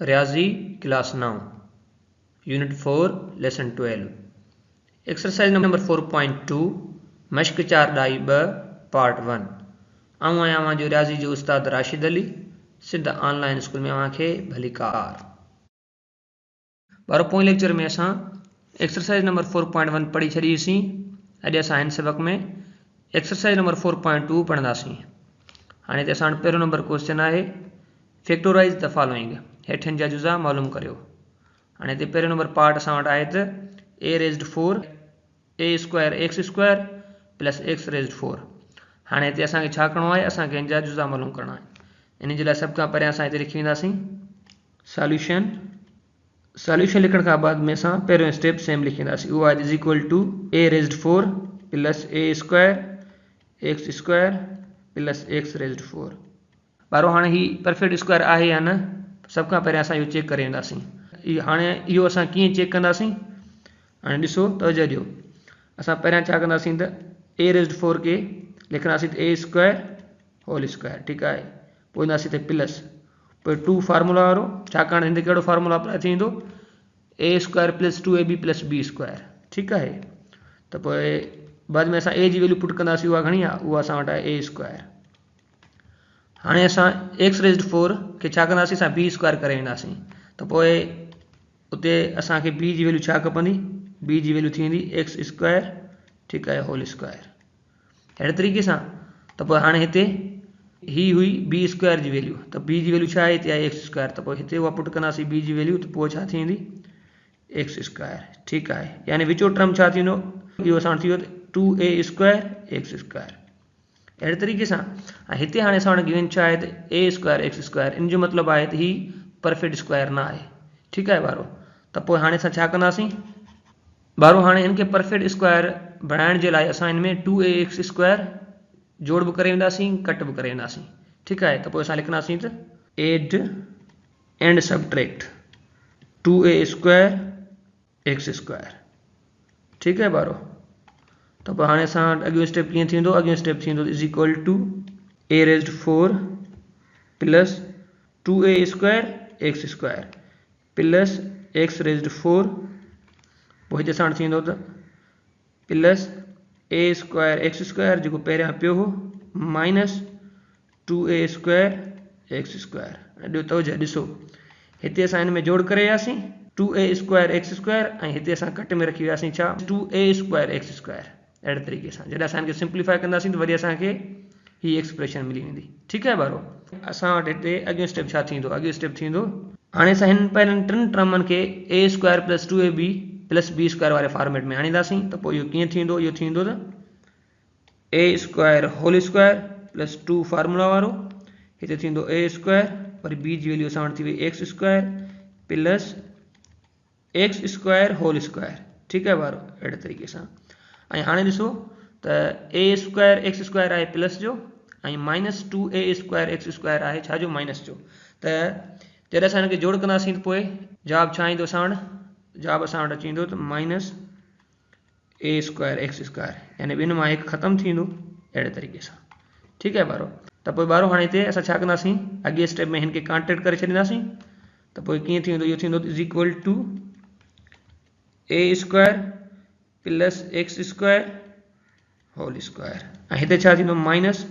रियाजी class 9 unit 4 lesson 12 exercise number 4.2 मश्क 4 डाई ब पार्ट 1 आऊं आहियां जो रियाजी जो उस्ताद राशिद अली सिद्ध ऑनलाइन स्कूल में खे भलीकार बारो पोइ लेक्चर में असां एक्सरसाइज नंबर 4.1 पढ़ी छॾीसीं। अॼु असां हिन सबक में एक्सरसाइज नंबर 4.2 पढ़ंदासीं। हाणे ते असां पहिरियों नंबर क्वेश्चन आहे फैक्टोराइज द फॉलोइंग हेठिन जा जुज़ा मालूम करियो। हाणे ते पहिरियों नंबर पार्ट असां वटि आहे त a raised 4 a square x square plus x raised 4। हाणे हिते असांखे छा करिणो आहे, असांखे हिन जा जुज़ा मालूम करणा आहिनि। इन जे लाइ सभ खां पहिरियां असां हिते लिखी वेंदासीं सॉल्यूशन लिखण खां बाद में असां पहिरियों स्टेप सेम लिखींदासीं, उहो आहे is equal to a raised 4 plus a square x square plus x raised 4। बारो हाणे ही परफेक्ट स्क्वायर आहे या न, सभ खां पहिरियां असां इहो चेक करे वेंदासीं। हाणे इहो असां कीअं चेक कंदासीं, हाणे ॾिसो तवजो ॾियो। असां पहिरियां छा कंदासीं त a रेज़्ड 4 खे लिखंदासीं त a स्क्वायर होल स्क्वायर, ठीकु आहे। पोइ ईंदासीं त प्लस पोइ 2 फार्मूला वारो, छाकाणि हिन कहिड़ो फार्मूला अप्लाई थींदो a square plus 2ab plus b square, ठीकु आहे। त पोइ बाद में असां a जी वैल्यू पुट कंदासीं, उहा घणी आहे, उहा असां वटि आहे a स्क्वायर। हाणे असां x रेज़्ड 4 खे छा कंदासीं, असां b स्क्वायर करे वेंदासीं। त पोइ उते असांखे b जी वैल्यू छा खपंदी, b जी वैल्यू थी वेंदी x स्क्वायर, ठीकु आहे, होल स्क्वायर। अहिड़े तरीक़े सां त पोइ हाणे हिते ही हुई b स्क्वायर जी वैल्यू, त b जी वैल्यू छा आहे, हिते आहे x स्क्वायर। त पोइ हिते उहा पुट कंदासीं b जी वैल्यू, त पोइ छा थी वेंदी x स्क्वायर, ठीकु आहे। यानी विचो टर्म छा थींदो, इहो असां वटि थी वियो 2a स्क्वायर x स्क्वायर। अहिड़े तरीक़े सां हिते हाणे असां वटि गिवन छा आहे त a स्क्वायर x स्क्वायर, इन जो मतिलबु आहे त ही परफेक्ट स्क्वायर न आहे, ठीकु आहे ॿारो। त पोइ हाणे असां छा कंदासीं ॿारो, हाणे हिन खे परफेक्ट स्क्वायर बणाइण जे लाइ असां हिन में 2ax स्क्वायर जोड़ बि करे वेंदासीं, कट बि करे वेंदासीं, ठीकु आहे। त पोइ असां लिखंदासीं त add and subtract 2a square x square, ठीकु आहे ॿारो। त पोइ हाणे असां अॻियो स्टेप कीअं थींदो, अॻियो स्टेप थींदो is equal to a raised 4 plus 2a square x square plus x raised 4। पोइ हिते असां वटि थींदो त plus a square x square जेको पहिरियां पियो हो minus 2a square x square. ॾियो तवजो ॾिसो, हिते असां हिन में जोड़ करे वियासीं 2a स्क्वायर x स्क्वायर, ऐं हिते असां कट में रखी वियासीं छा 2a स्क्वायर x स्क्वायर। अहिड़े तरीक़े सां जॾहिं असां हिनखे सिंप्लीफाई कंदासीं त वरी असांखे ही एक्सप्रेशन मिली वेंदी, ठीकु आहे ॿारो। असां वटि हिते अॻियो स्टेप छा थींदो, अॻियो स्टेप थींदो हाणे असां हिन पहिरियों टिनि टर्मनि खे a square plus 2ab plus b square वारे फॉर्मेट में आणींदासीं। त पोइ इहो कीअं थींदो, इहो थींदो त a square whole square plus 2 formula वारो, हिते थींदो a स्क्वायर, वरी b जी वैल्यू असां वटि थी वई x square plus x square whole square, ठीकु आहे ॿारो। अहिड़े तरीक़े सां ऐं हाणे ॾिसो त a स्क्वायर x स्क्वायर आहे प्लस जो, ऐं minus 2a square x square आहे छा जो, माइनस जो। त जॾहिं असां हिनखे जोड़ कंदासीं त पोइ जवाबु छा ईंदो असां वटि, जवाबु असां वटि अची वेंदो त minus a square x square, यानी ॿिनि मां हिकु ख़तमु थींदो। अहिड़े तरीक़े सां, ठीकु आहे ॿारो। त पोइ ॿारो हाणे हिते असां छा कंदासीं, अॻे स्टेप में हिन खे कॉन्टेक्ट करे छॾींदासीं। त पोइ कीअं थींदो, इहो थींदो is equal to a square plus x square whole square, ऐं हिते छा थींदो माइनस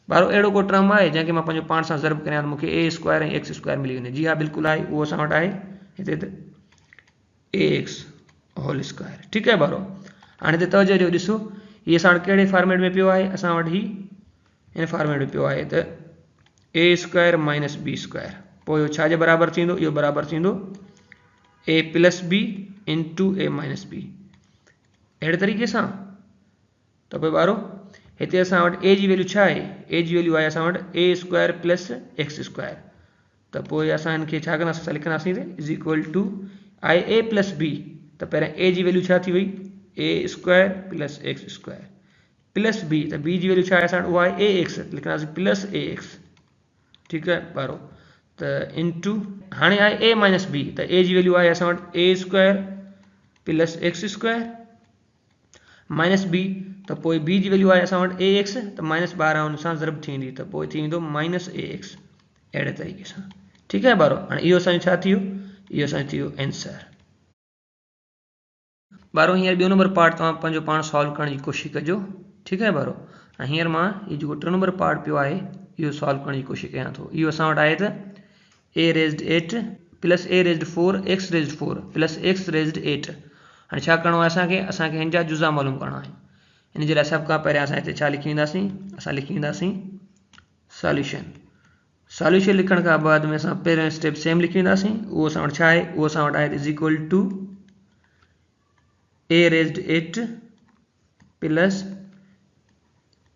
ॿारो अहिड़ो को टर्म आहे जंहिंखे मां पंहिंजो पाण सां ज़रब करियां त मूंखे a स्क्वायर ऐं x स्क्वायर मिली वञे। जी हा बिल्कुलु आहे, उहो असां वटि आहे हिते त ax होल स्क्वायर, ठीकु आहे ॿारो। हाणे हिते तवजो ॾियो, ॾिसो हीअ असां वटि कहिड़े फॉर्मेट में पियो आहे, असां वटि ही हिन फॉर्मेट में पियो आहे त a square minus b square. पोइ इहो छा जे बराबरि थींदो, इहो बराबरि थींदो a plus b into a minus b। अहिड़े तरीक़े सां त पोइ ॿारो हिते असां वटि a जी वैल्यू छा आहे, a जी वैल्यू आहे असां वटि a square plus x square. त पोइ असां हिनखे छा कंदासीं, असां लिखंदासीं त इज़ इक्वल टू आई a प्लस b। त पहिरियां a जी वैल्यू छा थी वई a square plus x square plus b, त b जी वैल्यू छा आहे असां वटि, उहा आहे ax, लिखंदासीं प्लस ax, ठीकु आहे ॿारो। त इंटू हाणे आहे a माइनस b, त a जी वैल्यू आहे असां वटि a square plus x square minus b, त पोइ b जी वैल्यू आहे असां वटि ax, त माइनस 12 हुन सां ज़रब थींदी, त पोइ थी वेंदो माइनस ax। अहिड़े तरीक़े सां, ठीक है बारो हाणे इहो असांजो छा थियो इहो असांजो थियो आंसर बारो हींअर ॿियो नंबर पार्ट तव्हां पंहिंजो पाण सॉल्व करण जी कोशिशि कजो ठीक है बारो ऐं हींअर मां इहो जेको 3 नंबर पार्ट पियो आहे इहो सॉल्व करण जी कोशिशि कयां थो इहो असां वटि आहे त a raised 8 plus a raised 4 x raised 4 plus x raised 8 हाणे छा करिणो आहे असांखे हिन जा जुज़ा मालूम करणा आहिनि इन जे लाइ सभ खां पहिरियां असां हिते छा लिखी वेंदासीं असां लिखी वेंदासीं सॉल्यूशन लिखण खां बाद में असां पहिरियों स्टेप सेम लिखी वेंदासीं उहो असां वटि छा आहे उहो असां वटि आहे is equal to a raised 8 plus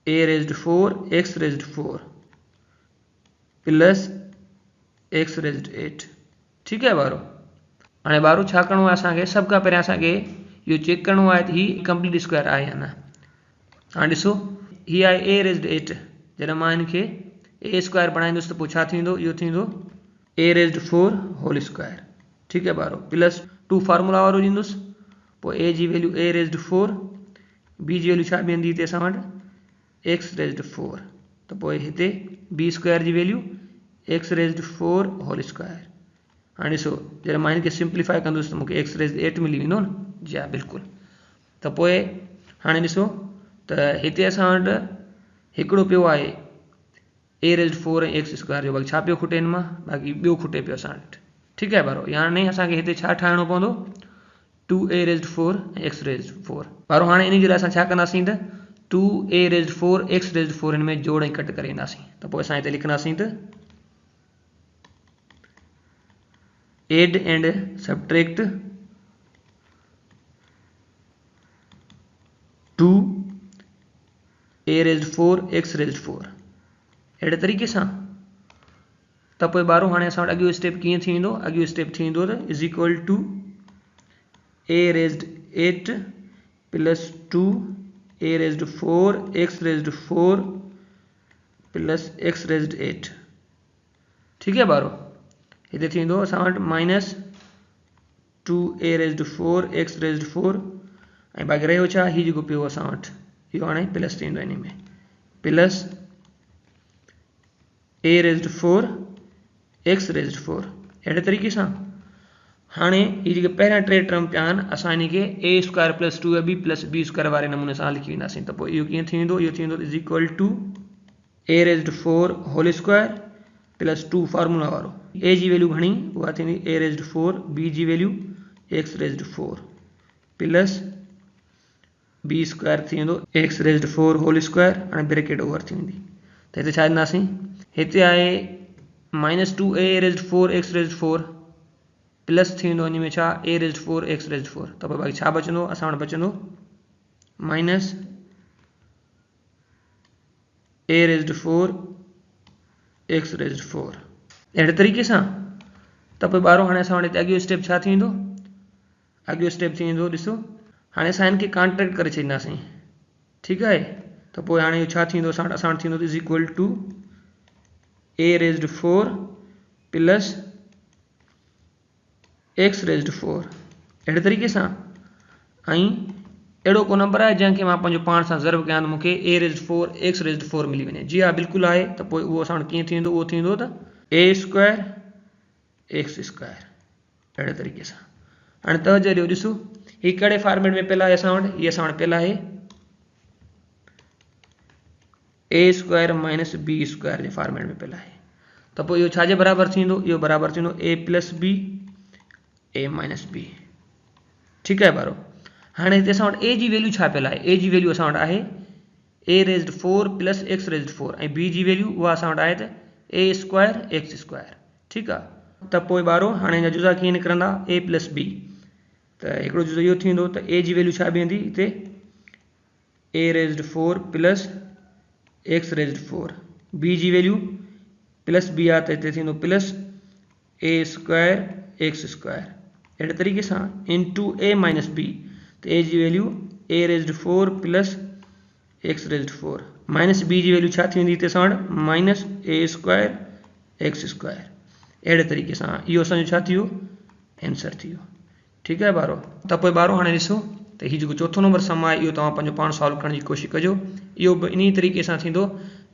a raised 4 x raised 4 plus x raised 8 ठीक है बारो हाणे बारो छा करिणो आहे असांखे सभ खां पहिरियां असांखे इहो चेक करिणो आहे त हीउ कंप्लीट स्क्वायर आहे या न हाणे ॾिसो हीअ आहे a raised 8 जॾहिं मां हिनखे a स्क्वायर बणाईंदुसि त पोइ छा थींदो इहो थींदो a raised 4 होल स्क्वायर ठीक है बारो प्लस 2 फार्मूला वारो ॾींदुसि पोइ a जी वैल्यू a raised 4 b जी वैल्यू छा बीहंदी हिते असां वटि x raised 4 त पोइ हिते b स्क्वायर जी value x raised 4 whole square हाणे ॾिसो जॾहिं मां हिनखे सिंप्लीफाई कंदुसि त मूंखे x raised 8 मिली वेंदो न जी हा बिल्कुलु त पोइ हाणे ॾिसो त हिते असां वटि हिकिड़ो पियो आहे a raised 4 ऐं x स्क्वायर जो बाक़ी छा पियो खुटे हिन मां बाक़ी ॿियो खुटे पियो असां वटि ठीकु आहे बारो यानी असांखे हिते छा ठाहिणो पवंदो 2a raised 4 ऐं x raised 4 बारो हाणे इन जे लाइ असां छा कंदासीं त 2a raised 4 x raised 4 हिन में जोड़ ऐं कट करे ईंदासीं त पोइ असां हिते लिखंदासीं त add and subtract 2a raised 4 x raised 4 अहिड़े तरीक़े सां त पोइ बारो हाणे असां वटि अॻियो स्टेप कीअं थी वेंदो अॻियो स्टेप थी वेंदो त is equal to a raised 8 plus 2a raised 4 x raised 4 plus x raised 8 ठीक है बारो हिते थींदो असां वटि minus 2a raised 4 x raised 4 ऐं बाक़ी रहियो छा हीउ जेको पियो असां वटि इहो हाणे प्लस थींदो इन में plus a raised 4 x raised 4 अहिड़े तरीक़े सां हाणे हीअ जेके पहिरियां टे टर्म पिया आहिनि असां हिनखे a square plus 2ab plus b square वारे नमूने सां लिखी वेंदासीं त पोइ इहो कीअं थी वेंदो इहो थी वेंदो is equal to a raised 4 whole square plus 2 formula वारो a जी वैल्यू घणी उहा थींदी a raised 4 b जी value x raised 4 plus b square थी वेंदो x raised 4 होल स्क्वायर हाणे ब्रैकेट ओवर थी वेंदी त हिते छा ॾींदासीं हिते आहे minus 2a raised 4 x raised 4 plus थी वेंदो इन में छा a raised 4 x raised 4 त पोइ बाक़ी छा बचंदो असां वटि बचंदो minus a raised 4 x raised 4 अहिड़े तरीक़े सां त पोइ ॿारो हाणे असां वटि हिते अॻियो स्टेप छा थी वेंदो अॻियो स्टेप थी वेंदो ॾिसो हाणे असां हिनखे कॉन्ट्रैक्ट करे छॾींदासीं ठीकु आहे त पोइ हाणे इहो छा थींदो असां वटि थींदो is equal to a raised 4 plus x raised 4 अहिड़े तरीक़े सां ऐं अहिड़ो को नंबर आहे जंहिंखे मां पंहिंजो पाण सां ज़र्ब कयां त मूंखे a raised 4 x raised 4 मिली वञे जी हा बिल्कुलु आहे त पोइ उहो असां वटि कीअं थी वेंदो उहो थींदो त a स्क्वायर x स्क्वायर अहिड़े तरीक़े सां हाणे त ज़रियो ॾिसो हीउ कहिड़े फॉर्मेट में पियल आहे असां वटि हीअ असां वटि पियल आहे a square minus b square J format में पियल आहे त पोइ इहो छाजे बराबरि थींदो इहो बराबरि थींदो a plus b a minus b ठीकु आहे बारो हाणे हिते असां वटि a जी वैल्यू छा पियल आहे a जी वैल्यू असां वटि आहे a raised 4 plus x raised 4 ऐं b जी वैल्यू उहा असां वटि आहे त a स्क्वायर x स्क्वायर ठीकु आहे त पोइ ॿारो हाणे हिन जा जुज़ा कीअं निकिरंदा a प्लस b त हिकिड़ो जुज़ो इहो थींदो त a जी वैल्यू छा बीहंदी हिते a raised 4 plus x raised 4 b जी वैल्यू प्लस b आहे त हिते थींदो प्लस a स्क्वायर x स्क्वायर अहिड़े तरीक़े सां इंटू a माइनस b त a जी value a raised 4 plus x raised 4 minus b जी वैल्यू छा थी वेंदी हिते असां वटि minus a square x square अहिड़े तरीक़े सां इहो असांजो छा थियो आंसर थी वियो ठीकु आहे ॿारो त पोइ ॿारो हाणे ॾिसो त हीउ जेको चोथों नंबर सम आहे इहो तव्हां पंहिंजो पाण सॉल्व करण जी कोशिशि कजो इहो बि इन तरीक़े सां थींदो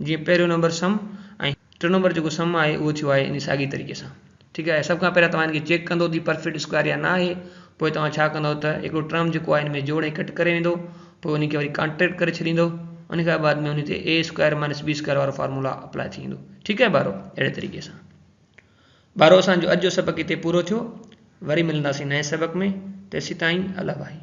जीअं पहिरियों नंबर सम ऐं टियों नंबर जेको सम आहे उहो थियो आहे इन साॻी तरीक़े सां ठीक है। सब खां पहिरियों तव्हां चेक कंदो दी परफेक्ट स्क्वायर या ना आहे, पोइ तव्हां छा कंदो त हिकिड़ो टर्म जेको आहे हिन में जोड़े कट करे वेंदो, पोइ उनखे वरी कॉन्ट्रैक्ट करे छॾींदो, उन खां बाद में उन ते ए स्क्वायर माइनस बी स्क्वायर वारो फार्मूला अप्लाई थी वेंदो। ठीक है ॿारो, अहिड़े तरीक़े सां ॿारो असांजो अॼु जो सबक़ हिते पूरो थियो। वरी मिलंदासीं नए सबक़ में, तेसीं ताईं अला भाई।